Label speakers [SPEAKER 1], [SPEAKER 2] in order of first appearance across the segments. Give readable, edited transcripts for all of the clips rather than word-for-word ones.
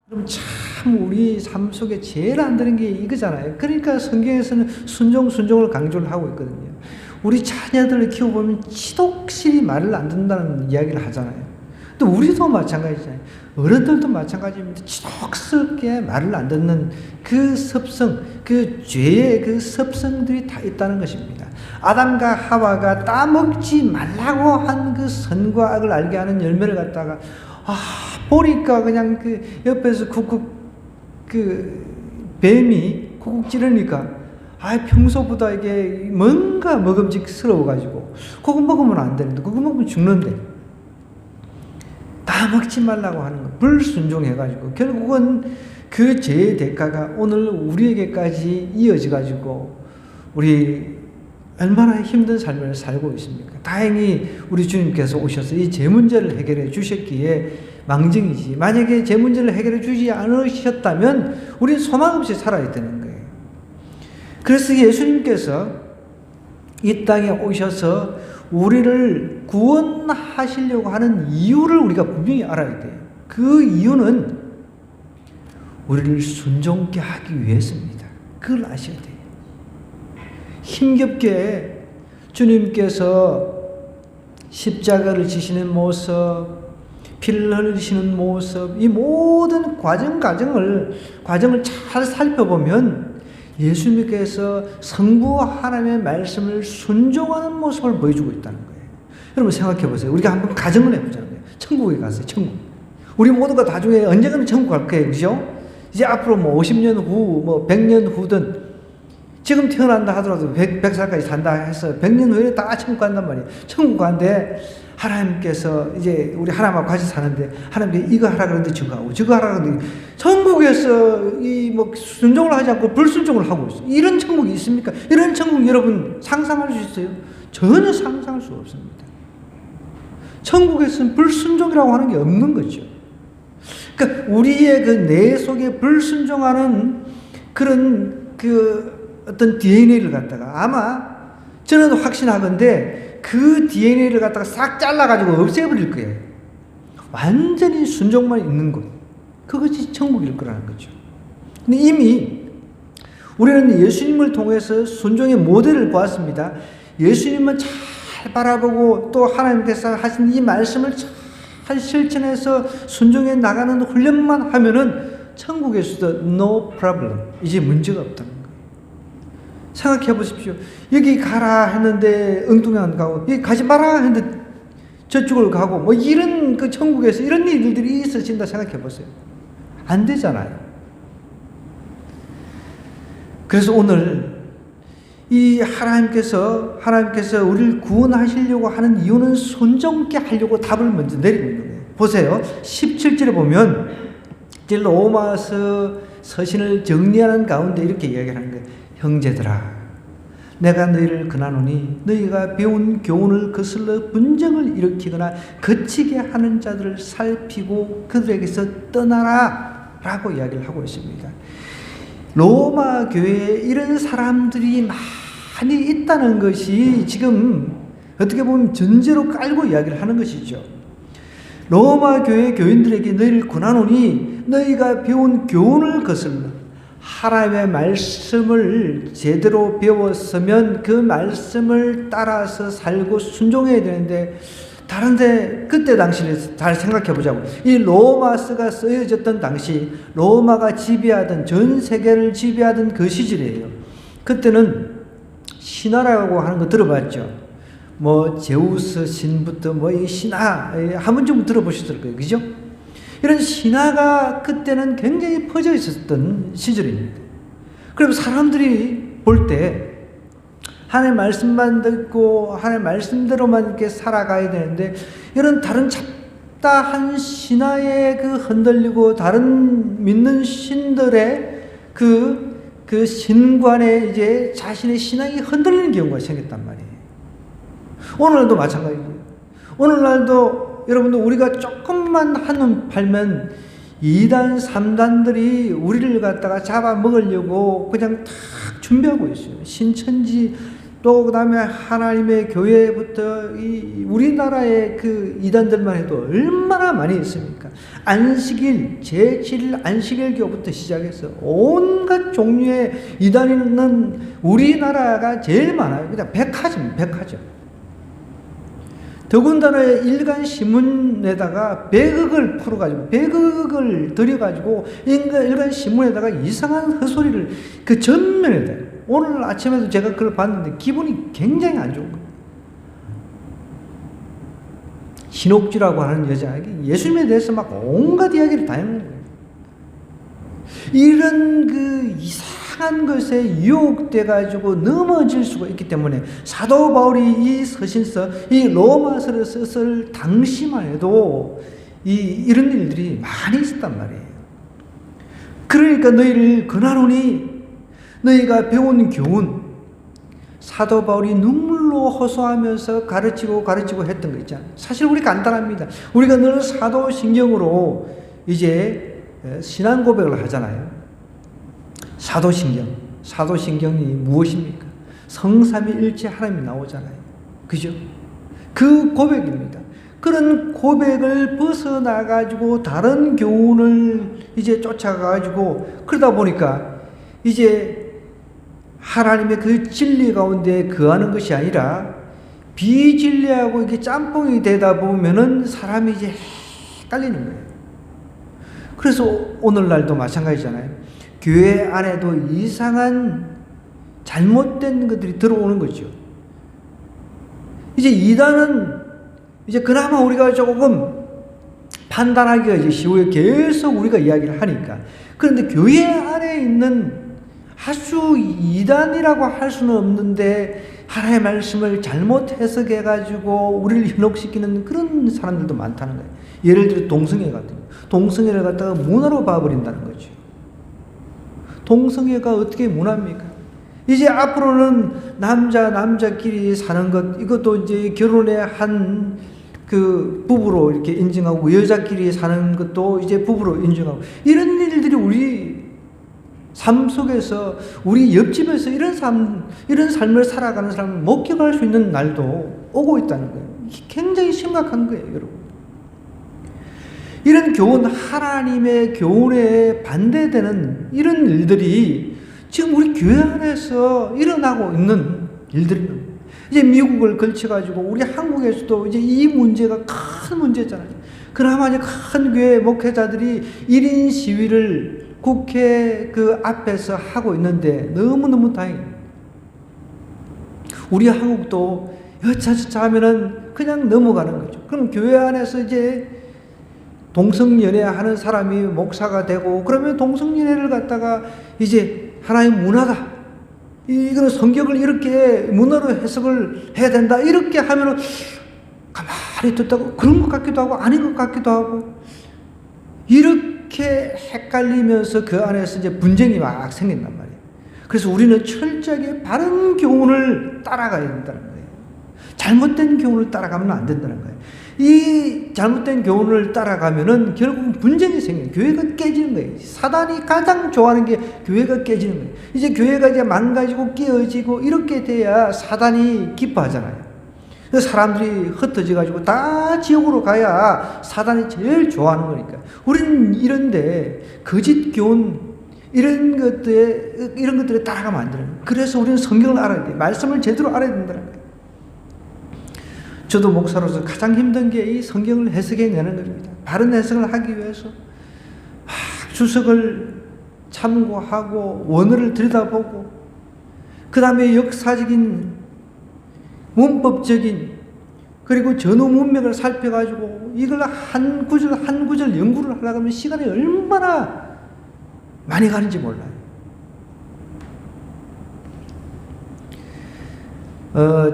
[SPEAKER 1] 그럼 참 우리 삶 속에 제일 안 되는 게 이거잖아요. 그러니까 성경에서는 순종을 강조를 하고 있거든요. 우리 자녀들을 키워보면 지독실히 말을 안 듣는다는 이야기를 하잖아요. 또 우리도 마찬가지잖아요. 어른들도 마찬가지입니다. 지독스럽게 말을 안 듣는 그 습성, 그 죄의 그 습성들이 다 있다는 것입니다. 아담과 하와가 따먹지 말라고 한 그 선과 악을 알게 하는 열매를 갖다가 보니까 그냥 그 옆에서 쿡쿡 그 뱀이 쿡쿡 찌르니까 평소보다 이게 뭔가 먹음직스러워가지고 그거 먹으면 안 되는데 그거 먹으면 죽는데 다 먹지 말라고 하는 거 불순종해가지고 결국은 그 죄의 대가가 오늘 우리에게까지 이어져가지고 우리 얼마나 힘든 삶을 살고 있습니까? 다행히 우리 주님께서 오셔서 이 죄 문제를 해결해 주셨기에 망정이지, 만약에 죄 문제를 해결해 주지 않으셨다면 우리는 소망 없이 살아야 되는 거예요. 그래서 예수님께서 이 땅에 오셔서 우리를 구원하시려고 하는 이유를 우리가 분명히 알아야 돼요. 그 이유는 우리를 순종케 하기 위해서입니다. 그걸 아셔야 돼요. 힘겹게 주님께서 십자가를 지시는 모습, 피를 흘리시는 모습, 이 모든 과정을 잘 살펴보면 예수님께서 성부 하나님의 말씀을 순종하는 모습을 보여주고 있다는 거예요. 여러분 생각해 보세요. 우리가 한번 가정을 해보자는 거예요. 천국에 갔어요. 천국. 우리 모두가 나중에 언젠가는 천국 갈 거예요. 그죠? 이제 앞으로 50년 후, 100년 후든 지금 태어난다 하더라도 100살까지 산다 해서 100년 후에 다 천국 간단 말이에요. 천국 간데 하나님께서 이제 우리 하나님하고 같이 사는데 하나님께 이거 하라 그러는데 저거 하고 저거 하라 그러는데 천국에서 순종을 하지 않고 불순종을 하고 있어요. 이런 천국이 있습니까? 이런 천국 여러분 상상할 수 있어요? 전혀 상상할 수 없습니다. 천국에서는 불순종이라고 하는 게 없는 거죠. 그러니까 우리의 그 뇌 속에 불순종하는 그런 어떤 DNA를 갖다가 아마 저는 확신하건대 그 DNA를 갖다가 싹 잘라가지고 없애버릴 거예요. 완전히 순종만 있는 것. 그것이 천국일 거라는 거죠. 근데 이미 우리는 예수님을 통해서 순종의 모델을 보았습니다. 예수님은 잘 바라보고 또 하나님께서 하신 이 말씀을 잘 실천해서 순종해 나가는 훈련만 하면은 천국에서도 no problem. 이제 문제가 없다는 거예요. 생각해 보십시오. 여기 가라 했는데 엉뚱히 안 가고, 여기 가지 마라 했는데 저쪽을 가고, 이런 그 천국에서 이런 일들이 있어진다 생각해 보세요. 안 되잖아요. 그래서 오늘 이 하나님께서 우리를 구원하시려고 하는 이유는 순종케 하려고 답을 먼저 내리고 있는 거예요. 보세요. 17절에 보면 이제 로마서 서신을 정리하는 가운데 이렇게 이야기하는 거예요. 형제들아, 내가 너희를 권하노니 너희가 배운 교훈을 거슬러 분쟁을 일으키거나 거치게 하는 자들을 살피고 그들에게서 떠나라 라고 이야기를 하고 있습니다. 로마 교회에 이런 사람들이 많이 있다는 것이 지금 어떻게 보면 전제로 깔고 이야기를 하는 것이죠. 로마 교회 교인들에게 너희를 권하노니 너희가 배운 교훈을 거슬러 하나님의 말씀을 제대로 배웠으면 그 말씀을 따라서 살고 순종해야 되는데 다른데 그때 당시를 잘 생각해 보자고. 이 로마서가 쓰여졌던 당시 로마가 지배하던 전 세계를 지배하던 그 시절이에요. 그때는 신화라고 하는 거 들어봤죠. 제우스 신부터 이 신화 한 번쯤 들어보셨을 거예요. 그죠? 이런 신화가 그때는 굉장히 퍼져 있었던 시절입니다. 그럼 사람들이 볼 때 하나님의 말씀만 듣고 하나님의 말씀대로만 이렇게 살아가야 되는데 이런 다른 잡다한 신화에 흔들리고 다른 믿는 신들의 그 신관에 이제 자신의 신앙이 흔들리는 경우가 생겼단 말이에요. 오늘날도 마찬가지예요. 오늘날도 여러분들 우리가 조금만 한눈 팔면 2단, 3단들이 우리를 갖다가 잡아먹으려고 그냥 탁 준비하고 있어요. 신천지 또 그다음에 하나님의 교회부터 이 우리나라의 그 이단들만 해도 얼마나 많이 있습니까? 안식일, 제7일 안식일교부터 시작해서 온갖 종류의 이단이 있는 우리나라가 제일 많아요. 그냥 백화점, 백화점. 더군다나 일간 신문에다가 100억을 풀어가지고 100억을 들여가지고 일간 신문에다가 이상한 헛소리를 그 전면에다. 오늘 아침에도 제가 그걸 봤는데 기분이 굉장히 안 좋은 거예요. 신옥주라고 하는 여자에게 예수님에 대해서 막 온갖 이야기를 다 했는 거예요. 이런 그 이상한 것에 유혹돼가지고 넘어질 수가 있기 때문에 사도 바울이 이 서신서, 이 로마서를 썼을 당시만 해도 이런 일들이 많이 있었단 말이에요. 그러니까 너희를 권하노니 너희가 배운 교훈, 사도 바울이 눈물로 호소하면서 가르치고 했던 거 있잖아요. 사실 우리 간단합니다. 우리가 늘 사도신경으로 이제 신앙 고백을 하잖아요. 사도신경이 무엇입니까? 성삼위일체 하나님이 나오잖아요. 그죠? 그 고백입니다. 그런 고백을 벗어나가지고 다른 교훈을 이제 쫓아가가지고 그러다 보니까 이제 하나님의 그 진리 가운데 거하는 것이 아니라 비진리하고 이게 짬뽕이 되다 보면은 사람이 이제 헷갈리는 거예요. 그래서 오늘날도 마찬가지잖아요. 교회 안에도 이상한 잘못된 것들이 들어오는 거죠. 이제 이단은 이제 그나마 우리가 조금 판단하기가 이제 쉬워요. 계속 우리가 이야기를 하니까. 그런데 교회 안에 있는 아주 이단이라고 할 수는 없는데 하나님의 말씀을 잘못 해석해가지고 우리를 현혹시키는 그런 사람들도 많다는 거예요. 예를 들어 동성애 같은 거. 동성애를 갖다가 문화로 봐버린다는 거죠. 동성애가 어떻게 문화입니까? 이제 앞으로는 남자끼리 사는 것, 이것도 이제 결혼의 한 그 부부로 이렇게 인정하고 여자끼리 사는 것도 이제 부부로 인정하고 이런 일들이 우리 삶 속에서 우리 옆집에서 이런 삶을 살아가는 사람을 목격할 수 있는 날도 오고 있다는 거예요. 굉장히 심각한 거예요, 여러분. 이런 교훈, 하나님의 교훈에 반대되는 이런 일들이 지금 우리 교회 안에서 일어나고 있는 일들입니다. 이제 미국을 걸쳐가지고 우리 한국에서도 이제 이 문제가 큰 문제잖아요. 그나마 이제 큰 교회 목회자들이 1인 시위를 국회 그 앞에서 하고 있는데 너무너무 다행입니다. 우리 한국도 여차저차 하면은 그냥 넘어가는 거죠. 그럼 교회 안에서 이제 동성연애 하는 사람이 목사가 되고 그러면 동성연애를 갖다가 이제 하나의 문화다. 이거는 성경을 이렇게 문화로 해석을 해야 된다. 이렇게 하면은 가만히 듣다가 그런 것 같기도 하고 아닌 것 같기도 하고 이렇게 헷갈리면서 그 안에서 이제 분쟁이 막 생긴단 말이에요. 그래서 우리는 철저하게 바른 교훈을 따라가야 된다는 거예요. 잘못된 교훈을 따라가면 안 된다는 거예요. 이 잘못된 교훈을 따라가면은 결국은 분쟁이 생겨요. 교회가 깨지는 거예요. 사단이 가장 좋아하는 게 교회가 깨지는 거예요. 이제 교회가 이제 망가지고 깨어지고 이렇게 돼야 사단이 기뻐하잖아요. 그래서 사람들이 흩어져가지고 다 지옥으로 가야 사단이 제일 좋아하는 거니까. 우리는 이런데 거짓 교훈 이런 것들에 따라가면 안 되는 거예요. 그래서 우리는 성경을 알아야 돼요. 말씀을 제대로 알아야 된다는 거예요. 저도 목사로서 가장 힘든 게 이 성경을 해석해내는 겁니다. 바른 해석을 하기 위해서 막 주석을 참고하고 원어를 들여다보고 그 다음에 역사적인 문법적인 그리고 전후 문맥을 살펴가지고 이걸 한 구절 한 구절 연구를 하려고 하면 시간이 얼마나 많이 가는지 몰라요.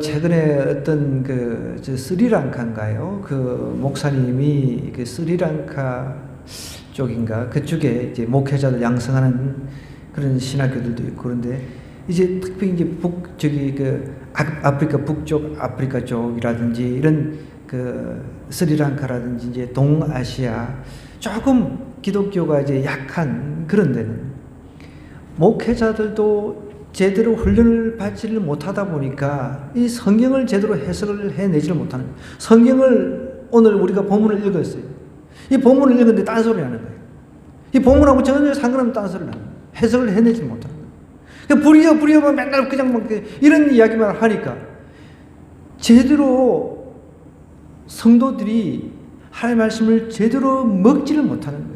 [SPEAKER 1] 최근에 어떤 스리랑카인가요? 그 목사님이 그 스리랑카 쪽인가? 그쪽에 이제 목회자들 양성하는 그런 신학교들도 있고 그런데 이제 특히 이제 아프리카 북쪽 아프리카 쪽이라든지 이런 그 스리랑카라든지 이제 동아시아 조금 기독교가 이제 약한 그런 데는 목회자들도 제대로 훈련을 받지를 못하다 보니까 이 성경을 제대로 해석을 해내지를 못하는 거예요. 성경을 오늘 우리가 본문을 읽었어요. 이 본문을 읽었는데 딴소리 하는 거예요. 이 본문하고 전혀 상관없는 딴소리를 하는 거예요. 해석을 해내지 못하는 거예요. 그러니까 불이여 맨날 그냥 막 이런 이야기만 하니까 제대로 성도들이 하나님의 말씀을 제대로 먹지를 못하는 거예요.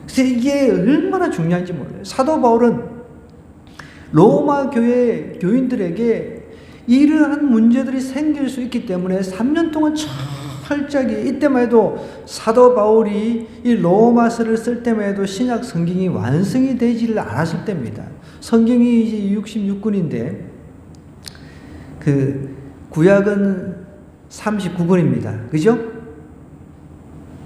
[SPEAKER 1] 그래서 이게 얼마나 중요한지 몰라요. 사도 바울은 로마 교회 교인들에게 이러한 문제들이 생길 수 있기 때문에 3년 동안 철저하게, 이때만 해도 사도 바울이 이 로마서를 쓸 때만 해도 신약 성경이 완성이 되지를 않았을 때입니다. 성경이 이제 66권인데 그 구약은 39권입니다. 그죠?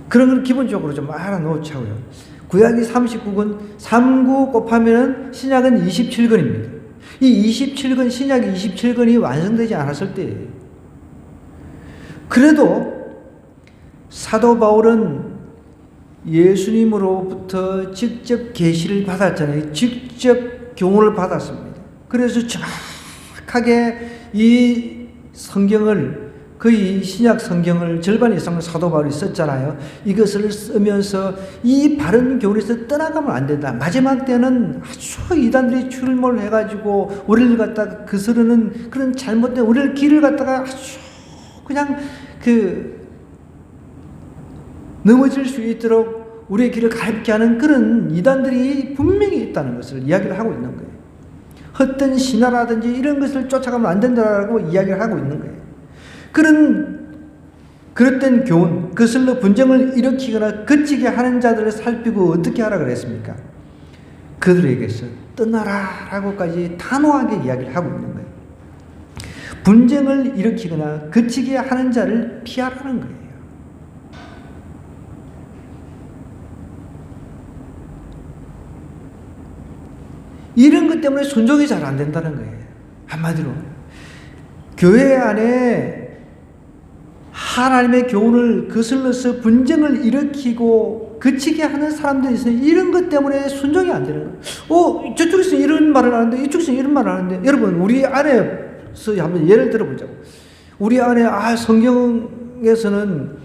[SPEAKER 1] 그런 걸 기본적으로 좀 알아놓자고요. 구약이 39권, 39 곱하면 신약은 27권입니다. 이 27권, 신약 27권이 완성되지 않았을 때예요. 그래도 사도 바울은 예수님으로부터 직접 계시를 받았잖아요. 직접 교훈을 받았습니다. 그래서 정확하게 이 성경을, 거의 신약 성경을 절반 이상을 사도 바울이 썼잖아요. 이것을 쓰면서 이 바른 교훈에서 떠나가면 안 된다. 마지막 때는 아주 이단들이 출몰을 해가지고 우리를 갖다가 거스르는 그런 잘못된 우리를 길을 갖다가 아주 그냥 넘어질 수 있도록 우리의 길을 가렵게 하는 그런 이단들이 분명히 있다는 것을 이야기를 하고 있는 거예요. 헛된 신화라든지 이런 것을 쫓아가면 안 된다라고 이야기를 하고 있는 거예요. 그릇된 교훈, 그것으로 분쟁을 일으키거나 그치게 하는 자들을 살피고 어떻게 하라 그랬습니까? 그들에게서 떠나라라고까지 단호하게 이야기를 하고 있는 거예요. 분쟁을 일으키거나 그치게 하는 자를 피하라는 거예요. 이런 것 때문에 순종이 잘 안 된다는 거예요. 한마디로 교회 안에 하나님의 교훈을 거슬러서 분쟁을 일으키고 그치게 하는 사람들이 있어요. 이런 것 때문에 순종이 안 되는 거예요. 저쪽에서 이런 말을 하는데 이쪽에서 이런 말을 하는데, 여러분 우리 안에서 한번 예를 들어보자고. 우리 안에 성경에서는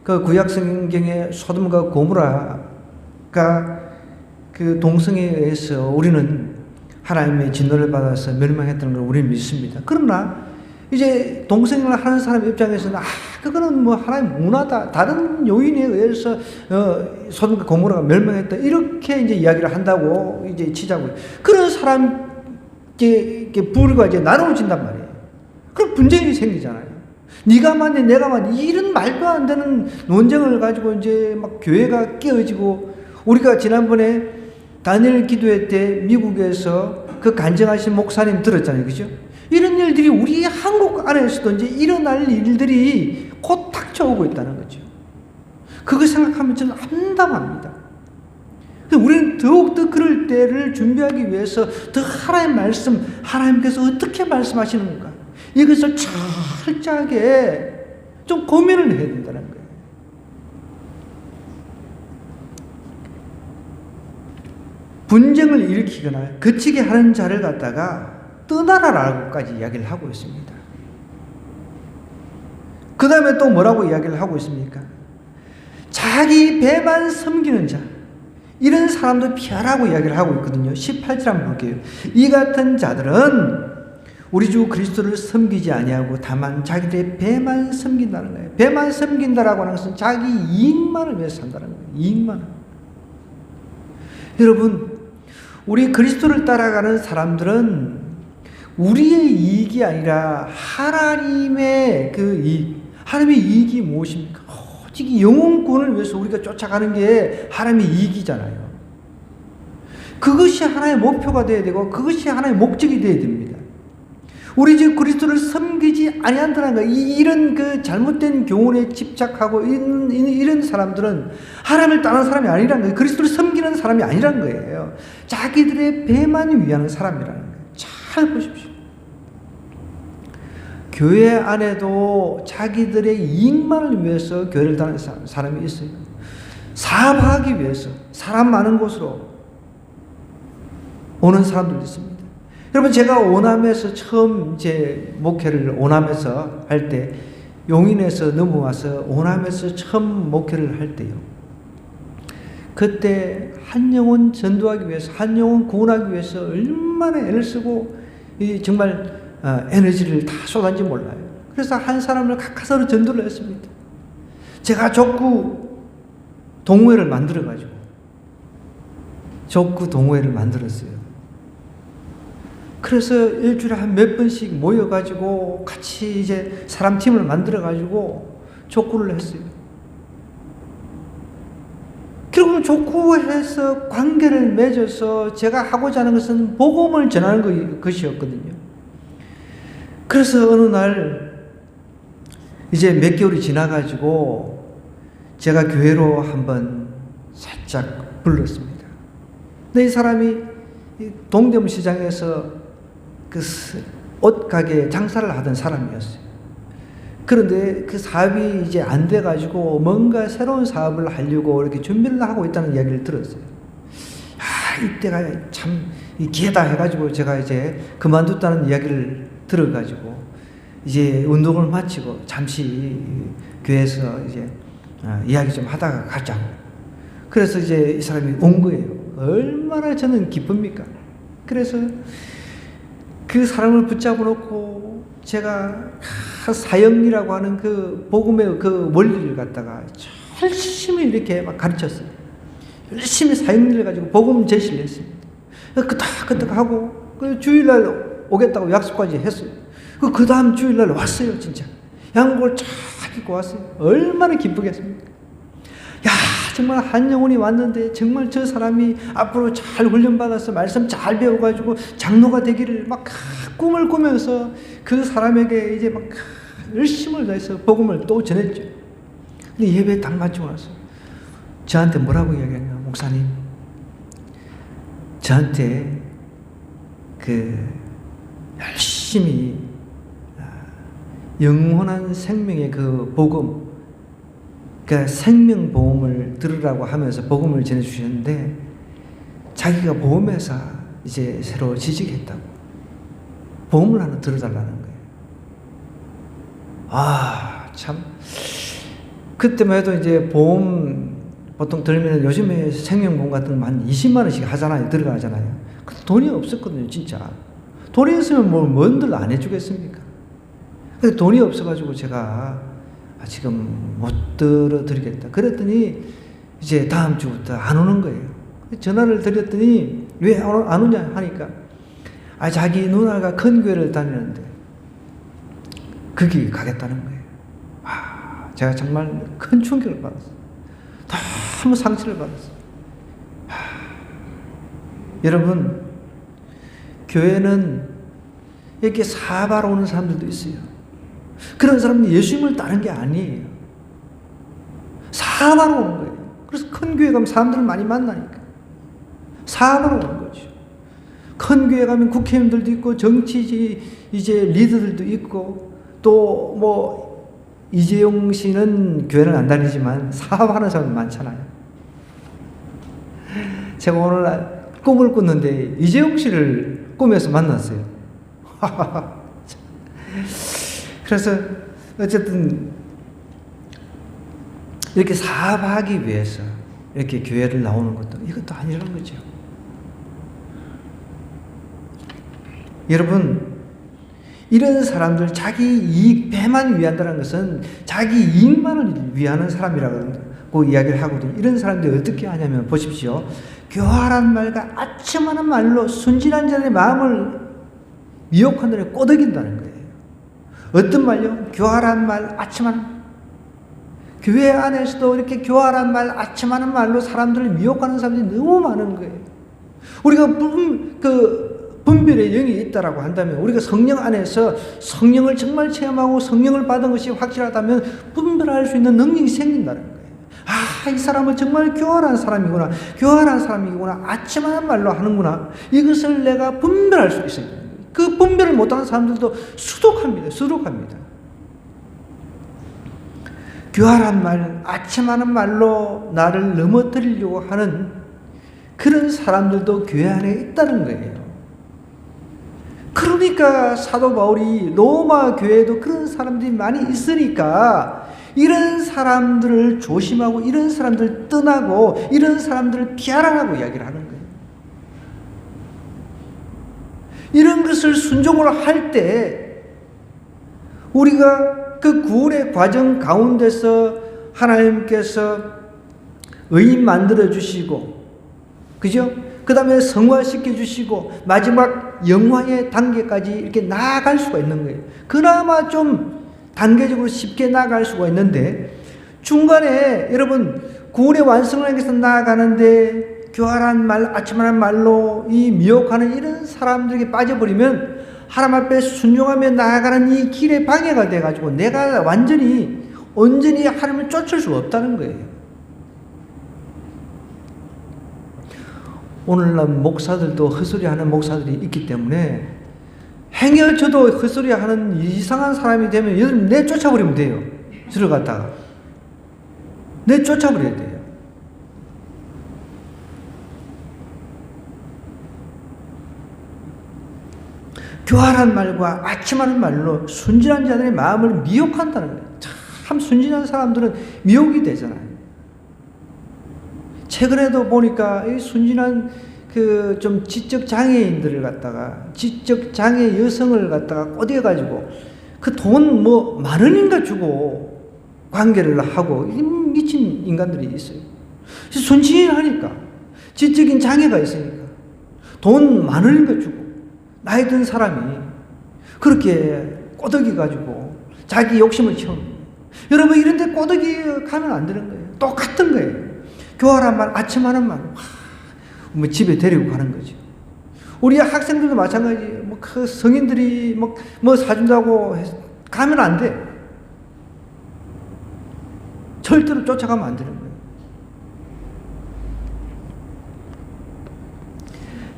[SPEAKER 1] 그 구약 성경에 소돔과 고모라가 그 동성애에 의해서 우리는 하나님의 진노를 받아서 멸망했다는 걸 우리는 믿습니다. 그러나 이제 동성애를 하는 사람 입장에서는 그거는 뭐 하나님 문화다, 다른 요인에 의해서 소돔과 고모라가 멸망했다, 이렇게 이제 이야기를 한다고 이제 치자고요. 그런 사람 부류가 이제 나누어진단 말이에요. 그럼 분쟁이 생기잖아요. 네가 맞니 내가 맞니 이런 말도 안 되는 논쟁을 가지고 이제 막 교회가 깨어지고, 우리가 지난번에 다니엘 기도회 때 미국에서 그 간증하신 목사님 들었잖아요. 그죠? 이런 일들이 우리 한국 안에서도 이제 일어날 일들이 곧 닥쳐오고 있다는 거죠. 그거 생각하면 저는 암담합니다. 우리는 더욱더 그럴 때를 준비하기 위해서 더 하나님의 말씀, 하나님께서 어떻게 말씀하시는 건가, 이것을 철저하게 좀 고민을 해야 된다는 거예요. 분쟁을 일으키거나 거치게 하는 자를 갖다가 떠나라라고까지 이야기를 하고 있습니다. 그 다음에 또 뭐라고 이야기를 하고 있습니까? 자기 배만 섬기는 자, 이런 사람도 피하라고 이야기를 하고 있거든요. 18절 한번 볼게요. 이 같은 자들은 우리 주 그리스도를 섬기지 아니하고 다만 자기들의 배만 섬긴다는 거예요. 배만 섬긴다라고 하는 것은 자기 이익만을 위해서 산다는 거예요. 이익만. 여러분, 우리 그리스도를 따라가는 사람들은 우리의 이익이 아니라 하나님의 그 이익, 하나님의 이익이 무엇입니까? 오직 영혼권을 위해서 우리가 쫓아가는 게 하나님의 이익이잖아요. 그것이 하나의 목표가 되어야 되고 그것이 하나의 목적이 되어야 됩니다. 우리 즉 그리스도를 섬기지 아니한다는 거예요. 이런 그 잘못된 교훈에 집착하고 이런 사람들은 하나님을 따르는 사람이 아니란 거예요. 그리스도를 섬기는 사람이 아니란 거예요. 자기들의 배만 위하는 사람이라는 거예요. 잘 보십시오. 교회 안에도 자기들의 이익만을 위해서 교회를 다니는 사람이 있어요. 사업하기 위해서 사람 많은 곳으로 오는 사람들도 있습니다. 여러분, 제가 오남에서 처음 이제 목회를 오남에서 할 때, 용인에서 넘어와서 오남에서 처음 목회를 할 때요. 그때 한 영혼 전도하기 위해서, 한 영혼 구원하기 위해서 얼마나 애를 쓰고 정말 에너지를 다 쏟았는지 몰라요. 그래서 한 사람을 각하사로 전도를 했습니다. 제가 족구 동호회를 만들어가지고, 족구 동호회를 만들었어요. 그래서 일주일에 한 몇 번씩 모여가지고 같이 이제 사람 팀을 만들어가지고 족구를 했어요. 그리고 족구해서 관계를 맺어서 제가 하고자 하는 것은 복음을 전하는 것이었거든요. 그래서 어느 날 이제 몇 개월이 지나가지고 제가 교회로 한번 살짝 불렀습니다. 근데 이 사람이 동대문 시장에서 그 옷가게 장사를 하던 사람이었어요. 그런데 그 사업이 이제 안 돼가지고 뭔가 새로운 사업을 하려고 이렇게 준비를 하고 있다는 이야기를 들었어요. 이때가 참 기회다 해가지고 제가 이제 그만뒀다는 이야기를 들어가지고 이제 운동을 마치고 잠시 교회에서 이제 이야기 좀 하다가 가자고. 그래서 이제 이 사람이 온 거예요. 얼마나 저는 기쁩니까? 그래서 그 사람을 붙잡아 놓고 제가 사형리라고 하는 그 복음의 그 원리를 갖다가 열심히 이렇게 막 가르쳤어요. 열심히 사형리를 가지고 복음 제시를 했습니다. 끄떡끄떡 하고 그 주일날 오겠다고 약속까지 했어요. 그 다음 주일날 왔어요. 진짜 양복을 쫙 입고 왔어요. 얼마나 기쁘겠습니까? 야, 정말 한 영혼이 왔는데 정말 저 사람이 앞으로 잘 훈련받아서 말씀 잘 배워가지고 장로가 되기를 막 꿈을 꾸면서 그 사람에게 이제 막 열심을 다해서 복음을 또 전했죠. 근데 예배 딱 마치고 나서 저한테 뭐라고 이야기하냐, 목사님, 저한테 그 열심히 영원한 생명의 그 복음, 그러니까 생명보험을 들으라고 하면서 복음을 전해주셨는데 자기가 보험회사 이제 새로 취직했다고 보험을 하나 들어달라는 거예요. 참 그때만 해도 이제 보험 보통 들면 요즘에 생명보험 같은 거 한 20만 원씩 하잖아요. 들어가잖아요. 근데 돈이 없었거든요. 진짜 돈이 있으면 뭔들 안 해주겠습니까? 근데 돈이 없어가지고 제가 지금 못 들어드리겠다. 그랬더니 이제 다음 주부터 안 오는 거예요. 전화를 드렸더니 왜 안 오냐 하니까 자기 누나가 큰 교회를 다니는데 거기 가겠다는 거예요. 제가 정말 큰 충격을 받았어요. 너무 상처를 받았어요. 여러분, 교회는 이렇게 사바로 오는 사람들도 있어요. 그런 사람은 예수님을 따른 게 아니에요. 사바로 오는 거예요. 그래서 큰 교회 가면 사람들을 많이 만나니까 사바로 오는 거죠. 큰 교회 가면 국회의원들도 있고 정치 이제 리더들도 있고 또 뭐 이재용 씨는 교회는 안 다니지만 사업하는 사람이 많잖아요. 제가 오늘 꿈을 꿨는데 이재용 씨를 꿈에서 만났어요. 그래서 어쨌든 이렇게 사업하기 위해서 이렇게 교회를 나오는 것도 이것도 아니라는 거죠. 여러분, 이런 사람들 자기 이익 배만 위한다는 것은 자기 이익만을 위하는 사람이라고 이야기를 하거든요. 이런 사람들이 어떻게 하냐면 보십시오. 교활한 말과 아첨하는 말로 순진한 자의 마음을 미혹한다는 꼬드긴다는 거예요. 어떤 말요? 교활한 말, 아첨하는 말. 교회 안에서도 이렇게 교활한 말, 아첨하는 말로 사람들을 미혹하는 사람들이 너무 많은 거예요. 우리가 분별의 영이 있다라고 한다면, 우리가 성령 안에서 성령을 정말 체험하고 성령을 받은 것이 확실하다면 분별할 수 있는 능력이 생긴다는 거예요. 이 사람은 정말 교활한 사람이구나, 교활한 사람이구나, 아첨하는 말로 하는구나. 이것을 내가 분별할 수 있어요. 그 분별을 못하는 사람들도 수독합니다. 교활한 말, 아첨하는 말로 나를 넘어뜨리려고 하는 그런 사람들도 교회 안에 있다는 거예요. 그러니까 사도 바울이 로마 교회에도 그런 사람들이 많이 있으니까 이런 사람들을 조심하고 이런 사람들을 떠나고 이런 사람들을 피하라고 이야기를 하는 거예요. 이런 것을 순종을 할 때 우리가 그 구원의 과정 가운데서 하나님께서 의인 만들어 주시고, 그죠? 그 다음에 성화시켜 주시고 마지막 영화의 단계까지 이렇게 나아갈 수가 있는 거예요. 그나마 좀 단계적으로 쉽게 나아갈 수가 있는데, 중간에 여러분 구원의 완성을 향해서 나아가는데 교활한 말, 아침한 말로 이 미혹하는 이런 사람들에게 빠져버리면 하나님 앞에 순종하며 나아가는 이 길에 방해가 돼가지고 내가 온전히 하나님을 쫓을 수가 없다는 거예요. 오늘날 목사들도 헛소리하는 목사들이 있기 때문에 행여져도 헛소리하는 이상한 사람이 되면 여러분 내쫓아버리면 돼요. 들어갔다가 내쫓아버려야 돼요. 교활한 말과 아침하는 말로 순진한 자들의 마음을 미혹한다는 거예요. 참 순진한 사람들은 미혹이 되잖아요. 최근에도 보니까 이 순진한 그 좀 지적 장애인들을 갖다가 지적 장애 여성을 갖다가 꼬대가지고 그 돈 뭐 10,000원인가 주고 관계를 하고 미친 인간들이 있어요. 순진하니까 지적인 장애가 있으니까 돈 10,000원인가 주고 나이 든 사람이 그렇게 꼬드기 가지고 자기 욕심을 채웁니다. 여러분 이런 데 꼬드기 가면 안 되는 거예요. 똑같은 거예요. 교활한 말, 아침하는 말, 뭐 집에 데리고 가는 거죠. 우리 학생들도 마찬가지. 뭐 그 성인들이 뭐 사준다고 해서 가면 안 돼. 절대로 쫓아가면 안 되는 거예요.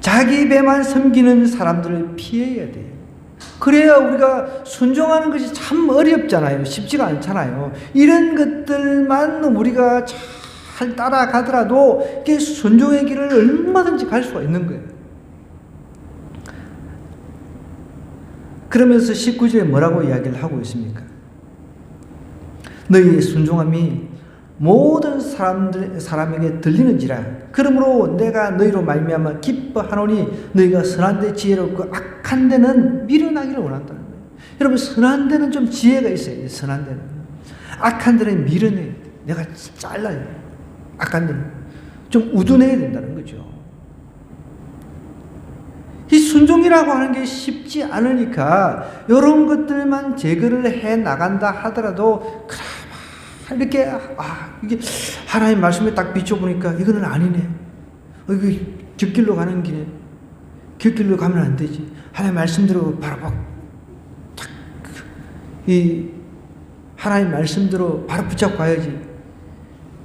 [SPEAKER 1] 자기 배만 섬기는 사람들을 피해야 돼요. 그래야 우리가 순종하는 것이 참 어렵잖아요. 쉽지가 않잖아요. 이런 것들만 우리가 잘 따라가더라도 이게 순종의 길을 얼마든지 갈 수가 있는 거예요. 그러면서 19절에 뭐라고 이야기를 하고 있습니까? 너희의 순종함이 모든 사람에게 들리는지라. 그러므로 내가 너희로 말미암아 기뻐하노니 너희가 선한 데 지혜롭고 악한 데는 미련하기를 원한다는 거예요. 여러분 선한 데는 좀 지혜가 있어야 돼요. 선한 데는. 악한 데는 미련해야 돼요. 내가 잘라야 돼요. 악한 데는 좀 우둔해야 된다는 거죠. 이 순종이라고 하는 게 쉽지 않으니까 이런 것들만 제거를 해 나간다 하더라도 이렇게 이게 하나님 말씀에 딱 비춰보니까 이거는 아니네. 이게 뒷길로 가는 길에 뒷길로 가면 안 되지. 하나님 말씀대로 바로 이 하나님 말씀대로 바로 붙잡고 가야지.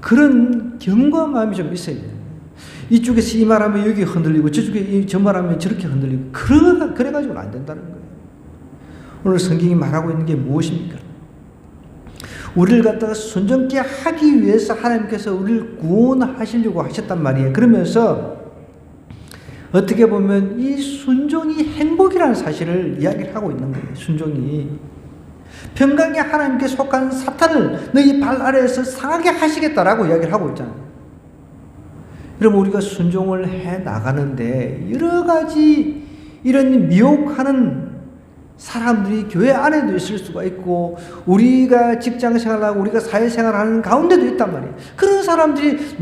[SPEAKER 1] 그런 경고한 마음이 좀 있어야 돼요. 이쪽에서 이 말하면 여기 흔들리고 저쪽에 저 말하면 저렇게 흔들리고 그래가지고는 안 된다는 거예요. 오늘 성경이 말하고 있는 게 무엇입니까? 우리를 갖다가 순종케 하기 위해서 하나님께서 우리를 구원하시려고 하셨단 말이에요. 그러면서 어떻게 보면 이 순종이 행복이라는 사실을 이야기를 하고 있는 거예요. 순종이. 평강의 하나님께 속한 사탄을 너희 발 아래에서 상하게 하시겠다라고 이야기를 하고 있잖아요. 그럼 우리가 순종을 해 나가는데 여러 가지 이런 미혹하는 사람들이 교회 안에도 있을 수가 있고 우리가 직장 생활하고 우리가 사회생활하는 가운데도 있단 말이에요. 그런 사람들이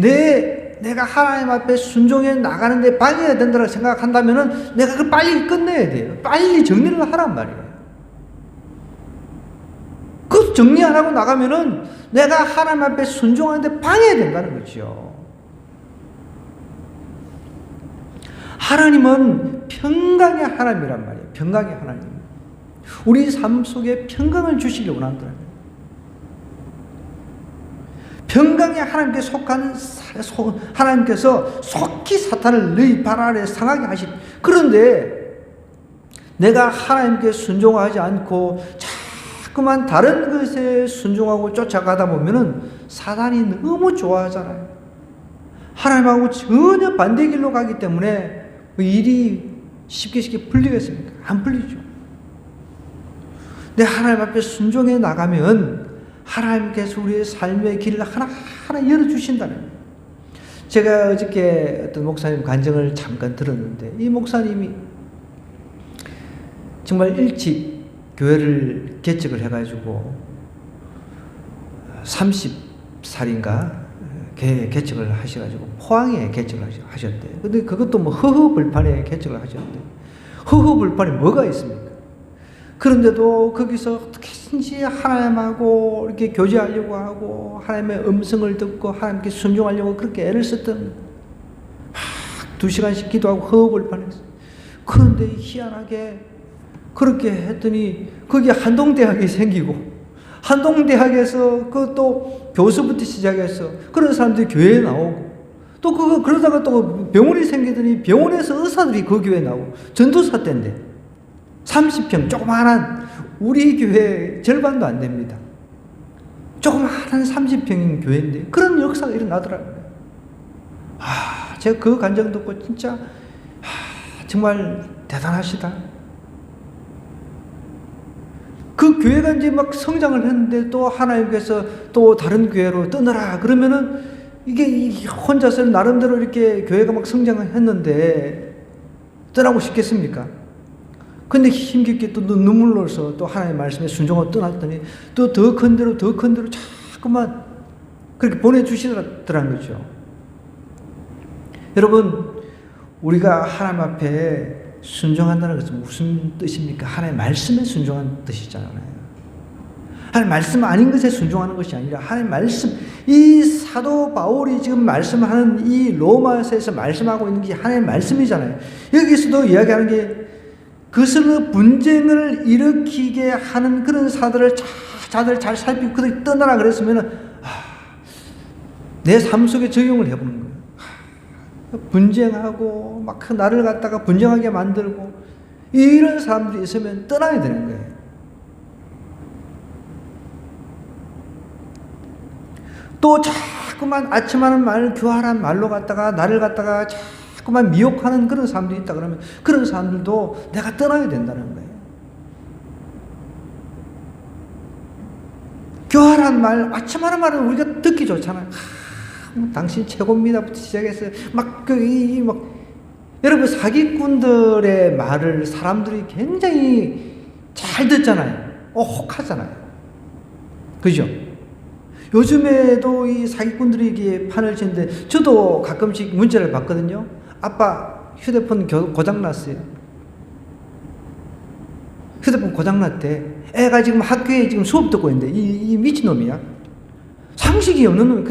[SPEAKER 1] 내가 하나님 앞에 순종해 나가는데 방해가 된다고 생각한다면은 내가 그걸 빨리 끝내야 돼요. 빨리 정리를 하란 말이에요. 그 정리 안 하고 나가면은 내가 하나님 앞에 순종하는데 방해가 된다는 거죠. 하나님은 평강의 하나님이란 말이에요. 평강의 하나님. 우리 삶 속에 평강을 주시려고 한다는 거예요. 평강의 하나님께 속한 하나님께서 속히 사탄을 너희 발 아래 상하게 하신. 그런데 내가 하나님께 순종하지 않고 자꾸만 다른 것에 순종하고 쫓아가다 보면은 사단이 너무 좋아하잖아요. 하나님하고 전혀 반대 길로 가기 때문에 일이 쉽게 풀리겠습니까? 안 풀리죠. 내 하나님 앞에 순종해 나가면 하나님께서 우리의 삶의 길을 하나하나 열어주신다는 거예요. 제가 어저께 어떤 목사님 간증을 잠깐 들었는데, 이 목사님이 정말 일찍 교회를 개척을 해가지고 30살인가 개척을 하셔가지고 포항에 개척을 하셨대요. 근데 그것도 뭐 허허벌판에 개척을 하셨는데, 허허벌판에 뭐가 있습니까? 그런데도 거기서 어떻게든지 하나님하고 이렇게 교제하려고 하고 하나님의 음성을 듣고 하나님께 순종하려고 그렇게 애를 썼던, 막 2시간씩 기도하고 허허벌판에서. 그런데 희한하게 그렇게 했더니 거기에 한동대학이 생기고, 한동대학에서 그 또 교수부터 시작해서 그런 사람들이 교회에 나오고, 또 그러다가 또 병원이 생기더니 병원에서 의사들이 그 교회에 나오고, 전도사 때인데 30평 조그마한, 우리 교회 절반도 안 됩니다. 조그마한 30평인 교회인데 그런 역사가 일어나더라고요. 제가 그 간증 듣고 진짜 정말 대단하시다. 그 교회가 이제 막 성장을 했는데 또 하나님께서 또 다른 교회로 떠나라 그러면은 이게 혼자서 나름대로 이렇게 교회가 막 성장을 했는데 떠나고 싶겠습니까? 근데 힘겹게 또 눈물 흘려서 또 하나님의 말씀에 순종하고 떠났더니 또 더 큰 대로 자꾸만 그렇게 보내주시더라는 거죠. 여러분, 우리가 하나님 앞에 순종한다는 것은 무슨 뜻입니까? 하나님의 말씀에 순종하는 뜻이잖아요. 하나님의 말씀 아닌 것에 순종하는 것이 아니라 하나님의 말씀, 이 사도 바울이 지금 말씀하는 이 로마서에서 말씀하고 있는 게 하나님의 말씀이잖아요. 여기서도 이야기하는 게 그것으로 분쟁을 일으키게 하는 그런 자들을 잘 살피고 그들이 떠나라 그랬으면은 내 삶 속에 적용을 해보는 거예요. 분쟁하고 막 나를 갖다가 분쟁하게 만들고 이런 사람들이 있으면 떠나야 되는 거예요. 또 자꾸만 아첨하는 말, 교활한 말로 갖다가 나를 갖다가 자꾸만 미혹하는 그런 사람들이 있다 그러면 그런 사람들도 내가 떠나야 된다는 거예요. 교활한 말, 아첨하는 말은 우리가 듣기 좋잖아요. 당신 최고입니다부터 시작해서 여러분 사기꾼들의 말을 사람들이 굉장히 잘 듣잖아요. 혹하잖아요. 그죠? 요즘에도 이 사기꾼들이 이게 판을 치는데 저도 가끔씩 문자를 받거든요. 아빠 휴대폰 고장났어요. 휴대폰 고장났대. 애가 지금 학교에 지금 수업 듣고 있는데 이 미친놈이야. 상식이 없는 놈이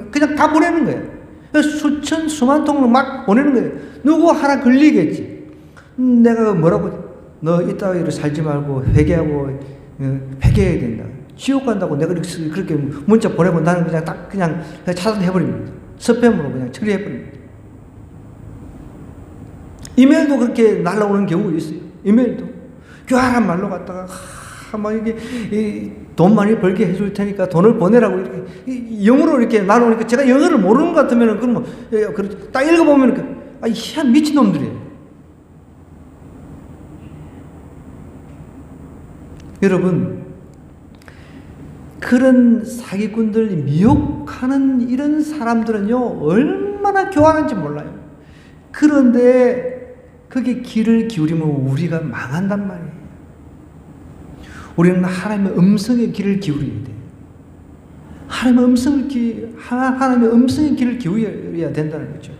[SPEAKER 1] 그냥 다 보내는 거예요. 수천 수만 통을 막 보내는 거예요. 누구 하나 걸리겠지. 내가 뭐라고, 너 이따위로 살지 말고 회개해야 된다. 지옥 간다고 내가 그렇게 문자 보내고 나는 그냥 차단해버립니다. 스팸으로 그냥 처리해버립니다. 이메일도 그렇게 날라오는 경우가 있어요. 이메일도 교활한 말로 갖다가 돈 많이 벌게 해줄 테니까 돈을 보내라고 이렇게 영어로 이렇게 나누니까 제가 영어를 모르는 것 같으면 그러면 딱 읽어보면 희한 미친놈들이에요. 여러분, 그런 사기꾼들 미혹하는 이런 사람들은요 얼마나 교활한지 몰라요. 그런데 그게 귀를 기울이면 우리가 망한단 말이에요. 우리는 하나님의 음성의 귀를 기울여야 돼요. 하나님의 음성의 귀를 기울여야 된다는 거죠.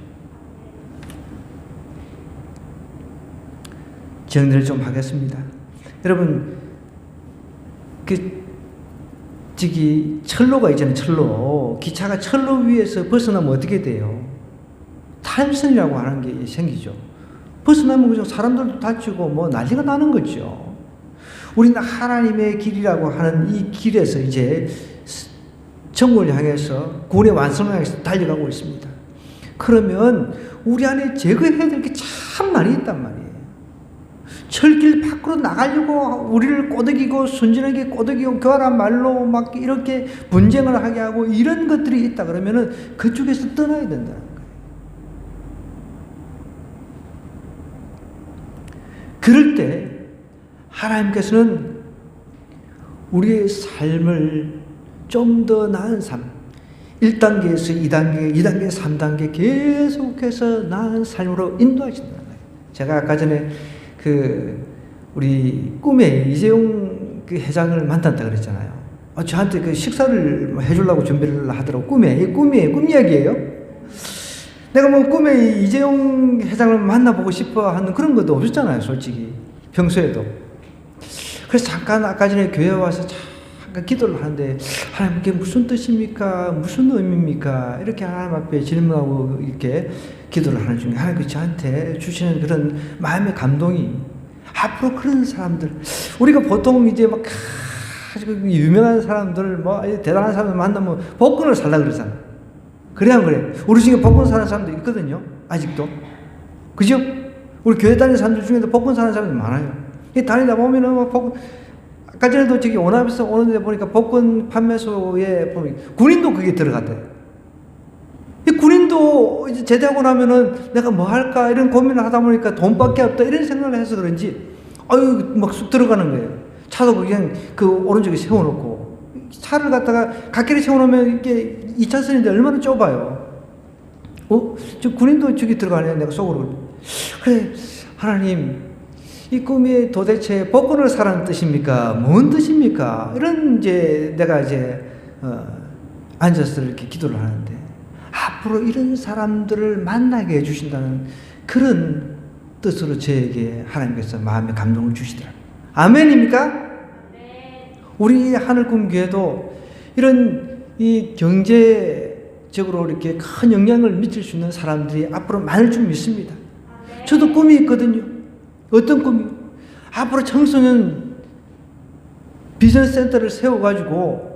[SPEAKER 1] 정리를 좀 하겠습니다. 여러분, 철로가 있잖아요. 철로. 기차가 철로 위에서 벗어나면 어떻게 돼요? 탈선이라고 하는 게 생기죠. 벗어나면 그죠? 사람들도 다치고 난리가 나는 거죠. 우리는 하나님의 길이라고 하는 이 길에서 이제 천국을 향해서 구원의 완성을 향해서 달려가고 있습니다. 그러면 우리 안에 제거해야 될 게 참 많이 있단 말이에요. 철길 밖으로 나가려고 우리를 꼬드기고 순진하게 꼬드기고 교활한 말로 이렇게 분쟁을 하게 하고 이런 것들이 있다 그러면은 그쪽에서 떠나야 된다는 거예요. 그럴 때 하나님께서는 우리의 삶을 좀 더 나은 삶, 1단계에서 2단계, 2단계, 3단계 계속해서 나은 삶으로 인도하신다는 거예요. 제가 아까 전에 우리 꿈에 이재용 회장을 만났다 그랬잖아요. 저한테 식사를 해주려고 준비를 하더라고. 꿈 이야기예요. 내가 뭐 꿈에 이재용 회장을 만나보고 싶어 하는 그런 것도 없었잖아요, 솔직히. 평소에도. 그래서 잠깐 아까 전에 교회 와서 잠깐 기도를 하는데, 하나님, 그게 무슨 뜻입니까? 무슨 의미입니까? 이렇게 하나님 앞에 질문하고 이렇게 기도를 하는 중에 하나님께서 저한테 주시는 그런 마음의 감동이, 앞으로 그런 사람들, 우리가 보통 이제 막 아주 유명한 사람들, 뭐 대단한 사람들 만나면 복권을 살라 그러잖아. 그래 안 그래? 우리 중에 복권 사는 사람도 있거든요. 아직도. 그죠? 우리 교회 다니는 사람들 중에도 복권 사는 사람들 많아요. 다니다 보면은 뭐 복권, 아까 전에도 저기 오남에서 오는데 보니까 복권 판매소에 보면 군인도 그게 들어갔대요. 이 군인도 이제 제대하고 나면은 내가 뭐 할까 이런 고민을 하다 보니까 돈밖에 없다 이런 생각을 해서 그런지 막 쑥 들어가는 거예요. 차도 그냥 오른쪽에 세워놓고, 차를 갖다가 갓길에 세워놓으면 이게 2차선인데 얼마나 좁아요. 저 군인도 저기 들어가네. 내가 속으로. 그래, 하나님, 이 꿈이 도대체 복권을 사라는 뜻입니까? 뭔 뜻입니까? 이런 내가 앉아서 이렇게 기도를 하는데, 앞으로 이런 사람들을 만나게 해주신다는 그런 뜻으로 저에게 하나님께서 마음의 감동을 주시더라고요. 아멘입니까? 네. 우리 하늘꿈교회도 이런 이 경제적으로 이렇게 큰 영향을 미칠 수 있는 사람들이 앞으로 많을 줄 믿습니다. 네. 저도 꿈이 있거든요. 어떤 꿈이? 앞으로 청소년 비전센터를 세워가지고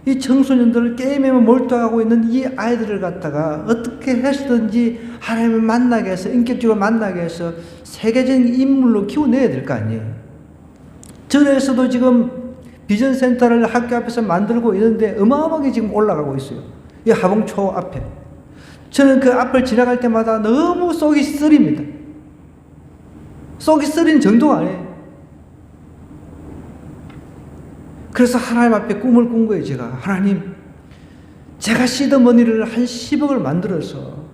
[SPEAKER 1] 이 청소년들을 게임에만 몰두하고 있는 이 아이들을 갖다가 어떻게 해서든지 하나님을 만나게 해서, 인격적으로 만나게 해서 세계적인 인물로 키워내야 될 거 아니에요. 전에서도 지금 비전센터를 학교 앞에서 만들고 있는데 어마어마하게 지금 올라가고 있어요. 이 하봉초 앞에. 저는 그 앞을 지나갈 때마다 너무 속이 쓰립니다. 속이 쓰린 정도가 아니에요. 그래서 하나님 앞에 꿈을 꾼 거예요, 제가. 하나님, 제가 시드머니를 한 10억을 만들어서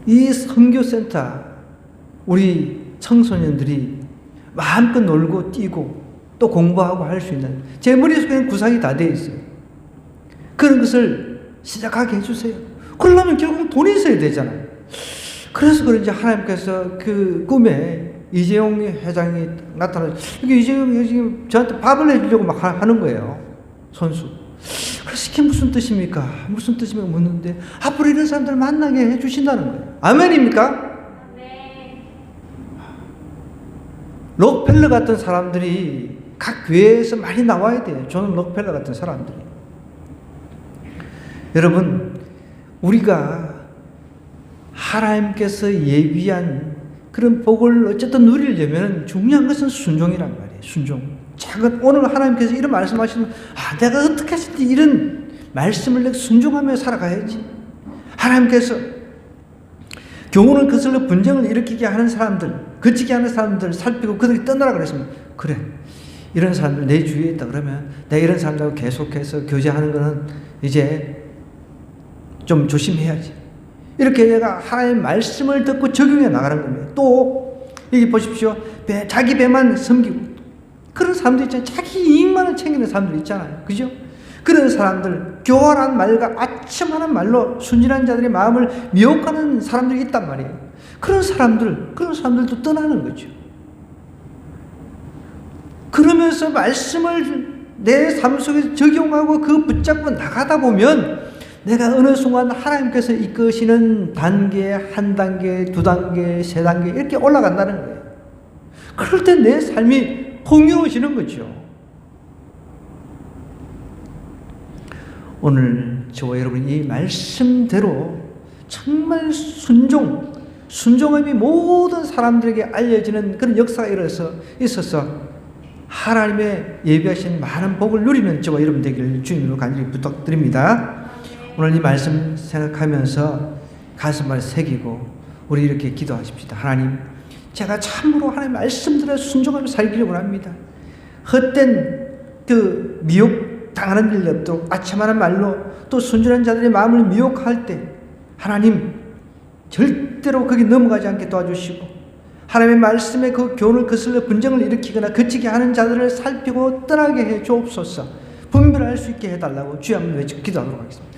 [SPEAKER 1] 이 선교센터, 우리 청소년들이 마음껏 놀고 뛰고 또 공부하고 할 수 있는, 제 머릿속에는 구상이 다 되어 있어요. 그런 것을 시작하게 해주세요. 그러려면 결국 돈이 있어야 되잖아요. 그래서 그런지 하나님께서 그 꿈에 이재용 회장이 나타나서, 이게 이재용 회장이 저한테 밥을 해주려고 막 하는 거예요. 선수. 그래서 이게 무슨 뜻입니까? 무슨 뜻입니까? 묻는데, 앞으로 이런 사람들 만나게 해주신다는 거예요. 아멘입니까? 네. 록펠러 같은 사람들이 각 교회에서 많이 나와야 돼요. 존 록펠러 같은 사람들이. 여러분, 우리가 하나님께서 예비한 그런 복을 어쨌든 누리려면 중요한 것은 순종이란 말이에요. 순종. 오늘 하나님께서 이런 말씀하시면, 내가 어떻게 했을지 이런 말씀을 내가 순종하며 살아가야지. 하나님께서 교훈을 거슬러 분쟁을 일으키게 하는 사람들, 거치게 하는 사람들 살피고 그들이 떠나라 그랬으면, 그래, 이런 사람들 내 주위에 있다 그러면 내가 이런 사람들하고 계속해서 교제하는 거는 이제 좀 조심해야지. 이렇게 내가 하나님의 말씀을 듣고 적용해 나가는 겁니다. 또 여기 보십시오. 자기 배만 섬기고 그런 사람들 있잖아요. 자기 이익만을 챙기는 사람들 있잖아요. 그죠? 그런 사람들, 교활한 말과 아첨하는 말로 순진한 자들의 마음을 미혹하는 사람들이 있단 말이에요. 그런 사람들도 떠나는 거죠. 그러면서 말씀을 내 삶 속에 적용하고 그 붙잡고 나가다 보면 내가 어느 순간 하나님께서 이끄시는 단계, 한 단계, 두 단계, 세 단계 이렇게 올라간다는 거예요. 그럴 때 내 삶이 풍요로워지는 거죠. 오늘 저와 여러분이 이 말씀대로 정말 순종함이 모든 사람들에게 알려지는 그런 역사가 있어서 하나님의 예비하신 많은 복을 누리는 저와 여러분 되기를 주님으로 간절히 부탁드립니다. 오늘 이 말씀 생각하면서 가슴을 새기고 우리 이렇게 기도하십시다. 하나님, 제가 참으로 하나님의 말씀대로 순종하며 살기를 원합니다. 헛된 그 미혹 당하는 일이 없도록 아첨하는 말로 또 순전한 자들의 마음을 미혹할 때 하나님 절대로 거기 넘어가지 않게 도와주시고 하나님의 말씀에 그 교훈을 거슬러 분쟁을 일으키거나 거치게 하는 자들을 살피고 떠나게 해 주옵소서. 분별할 수 있게 해달라고 주여 한번 외쳐 기도하도록 하겠습니다.